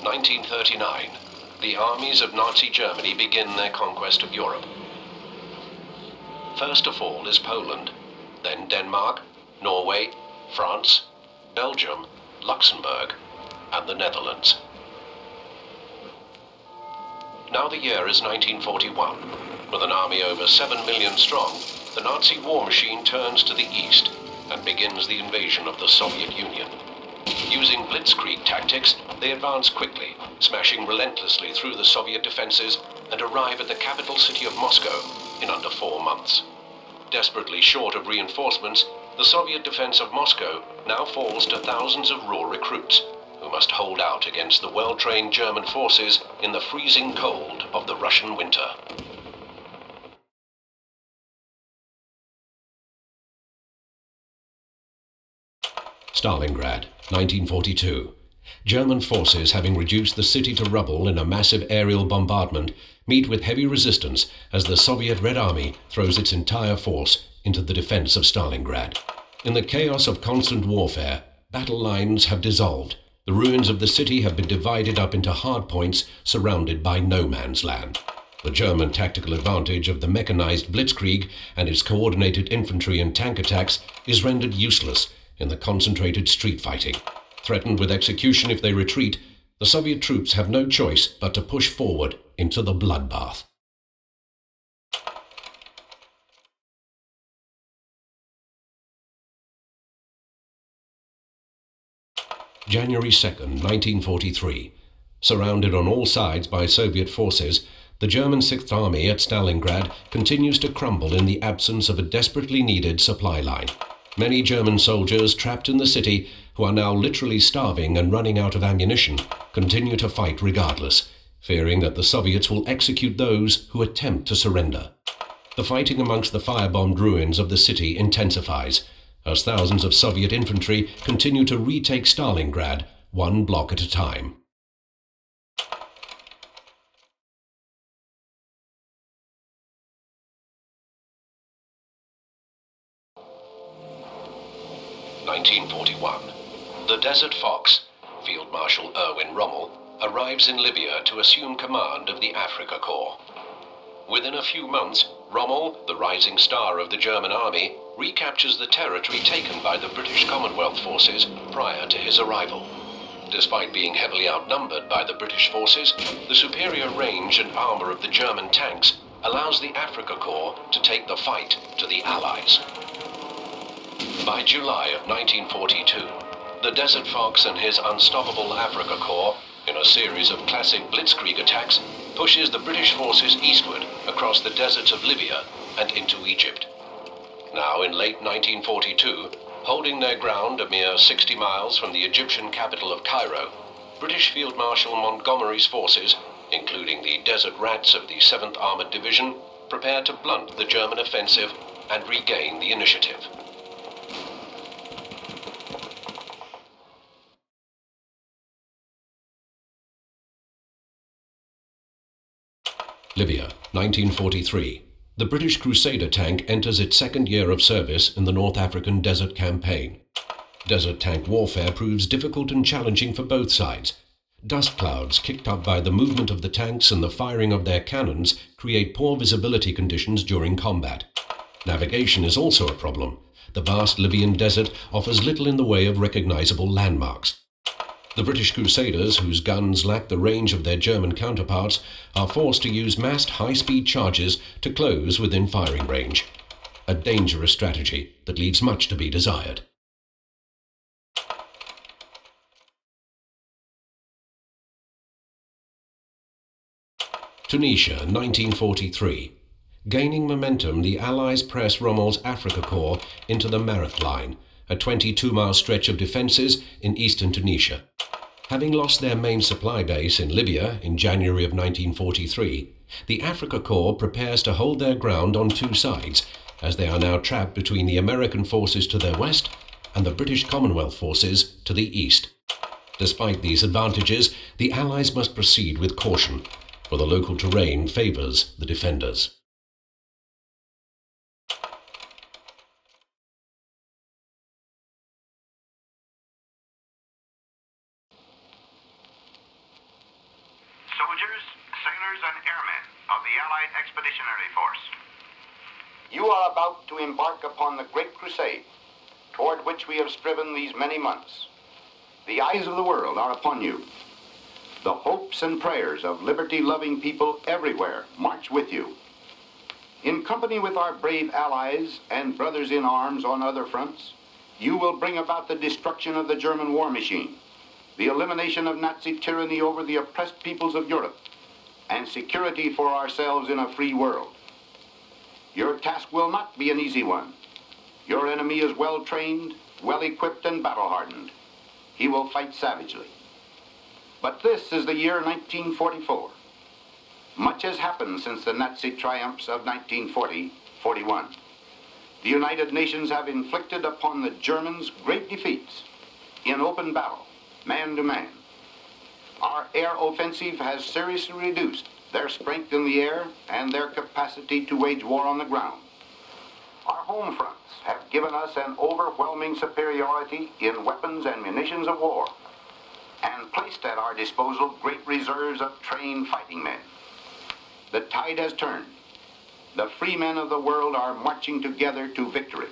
1939. The armies of Nazi Germany begin their conquest of Europe. First to fall is Poland, then Denmark, Norway, France, Belgium, Luxembourg, and the Netherlands. Now the year is 1941. With an army over 7 million strong, the Nazi war machine turns to the east and begins the invasion of the Soviet Union. Using blitzkrieg tactics, they advance quickly, smashing relentlessly through the Soviet defenses and arrive at the capital city of Moscow in under 4 months. Desperately short of reinforcements, the Soviet defense of Moscow now falls to thousands of raw recruits who must hold out against the well-trained German forces in the freezing cold of the Russian winter. Stalingrad, 1942. German forces, having reduced the city to rubble in a massive aerial bombardment, meet with heavy resistance as the Soviet Red Army throws its entire force into the defense of Stalingrad. In the chaos of constant warfare, battle lines have dissolved. The ruins of the city have been divided up into hardpoints surrounded by no man's land. The German tactical advantage of the mechanized blitzkrieg and its coordinated infantry and tank attacks is rendered useless in the concentrated street fighting. Threatened with execution if they retreat, the Soviet troops have no choice but to push forward into the bloodbath. January 2nd, 1943. Surrounded on all sides by Soviet forces, the German Sixth Army at Stalingrad continues to crumble in the absence of a desperately needed supply line. Many German soldiers trapped in the city, who are now literally starving and running out of ammunition, continue to fight regardless, fearing that the Soviets will execute those who attempt to surrender. The fighting amongst the firebombed ruins of the city intensifies, as thousands of Soviet infantry continue to retake Stalingrad one block at a time. The Desert Fox, Field Marshal Erwin Rommel, arrives in Libya to assume command of the Africa Corps. Within a few months, Rommel, the rising star of the German army, recaptures the territory taken by the British Commonwealth forces prior to his arrival. Despite being heavily outnumbered by the British forces, the superior range and armor of the German tanks allows the Africa Corps to take the fight to the Allies. By July of 1942, the Desert Fox and his unstoppable Africa Corps, in a series of classic blitzkrieg attacks, pushes the British forces eastward across the deserts of Libya and into Egypt. Now in late 1942, holding their ground a mere 60 miles from the Egyptian capital of Cairo, British Field Marshal Montgomery's forces, including the Desert Rats of the 7th Armored Division, prepare to blunt the German offensive and regain the initiative. Libya, 1943. The British Crusader tank enters its second year of service in the North African Desert Campaign. Desert tank warfare proves difficult and challenging for both sides. Dust clouds kicked up by the movement of the tanks and the firing of their cannons create poor visibility conditions during combat. Navigation is also a problem. The vast Libyan desert offers little in the way of recognizable landmarks. The British Crusaders, whose guns lack the range of their German counterparts, are forced to use massed high-speed charges to close within firing range. A dangerous strategy that leaves much to be desired. Tunisia, 1943. Gaining momentum, the Allies press Rommel's Africa Corps into the Mareth Line, a 22-mile stretch of defences in eastern Tunisia. Having lost their main supply base in Libya in January of 1943, the Africa Corps prepares to hold their ground on two sides, as they are now trapped between the American forces to their west and the British Commonwealth forces to the east. Despite these advantages, the Allies must proceed with caution, for the local terrain favours the defenders. sailors and airmen of the Allied Expeditionary Force. You are about to embark upon the great crusade toward which we have striven these many months. The eyes of the world are upon you. The hopes and prayers of liberty-loving people everywhere march with you. In company with our brave allies and brothers in arms on other fronts, you will bring about the destruction of the German war machine, the elimination of Nazi tyranny over the oppressed peoples of Europe, and security for ourselves in a free world. Your task will not be an easy one. Your enemy is well-trained, well-equipped, and battle-hardened. He will fight savagely. But this is the year 1944. Much has happened since the Nazi triumphs of 1940-41. The United Nations have inflicted upon the Germans great defeats in open battle, man to man. Our air offensive has seriously reduced their strength in the air and their capacity to wage war on the ground. Our home fronts have given us an overwhelming superiority in weapons and munitions of war, and placed at our disposal great reserves of trained fighting men. The tide has turned. The free men of the world are marching together to victory.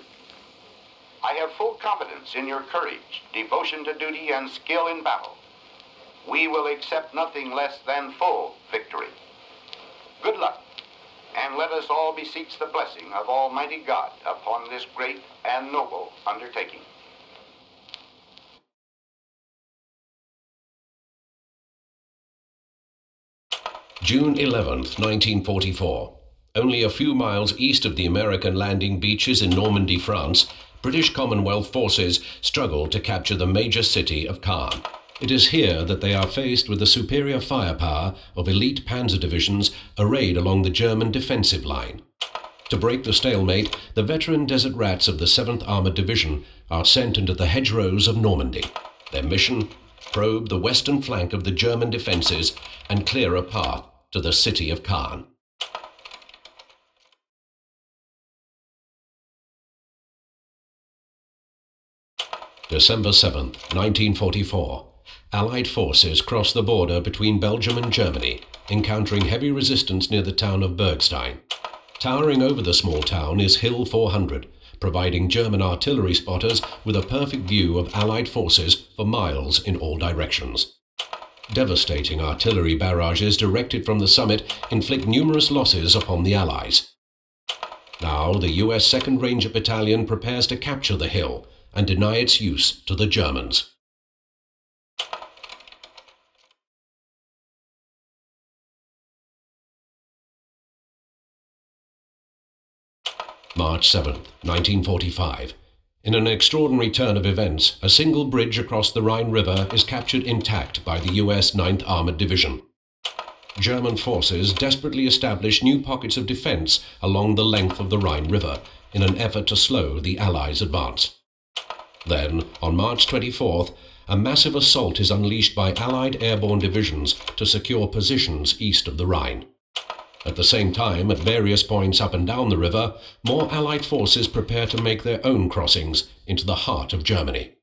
I have full confidence in your courage, devotion to duty, and skill in battle. We will accept nothing less than full victory. Good luck, and let us all beseech the blessing of Almighty God upon this great and noble undertaking. June 11th, 1944. Only a few miles east of the American landing beaches in Normandy, France, British Commonwealth forces struggle to capture the major city of Caen. It is here that they are faced with the superior firepower of elite panzer divisions arrayed along the German defensive line. To break the stalemate, the veteran desert rats of the 7th Armoured Division are sent into the hedgerows of Normandy. Their mission? Probe the western flank of the German defences and clear a path to the city of Caen. December 7th, 1944. Allied forces cross the border between Belgium and Germany, encountering heavy resistance near the town of Bergstein. Towering over the small town is Hill 400, providing German artillery spotters with a perfect view of Allied forces for miles in all directions. Devastating artillery barrages directed from the summit inflict numerous losses upon the Allies. Now the US 2nd Ranger Battalion prepares to capture the hill and deny its use to the Germans. March 7th, 1945. In an extraordinary turn of events, a single bridge across the Rhine River is captured intact by the US 9th Armored Division. German forces desperately establish new pockets of defense along the length of the Rhine River in an effort to slow the Allies' advance. Then, on March 24th, a massive assault is unleashed by Allied airborne divisions to secure positions east of the Rhine. At the same time, at various points up and down the river, more Allied forces prepare to make their own crossings into the heart of Germany.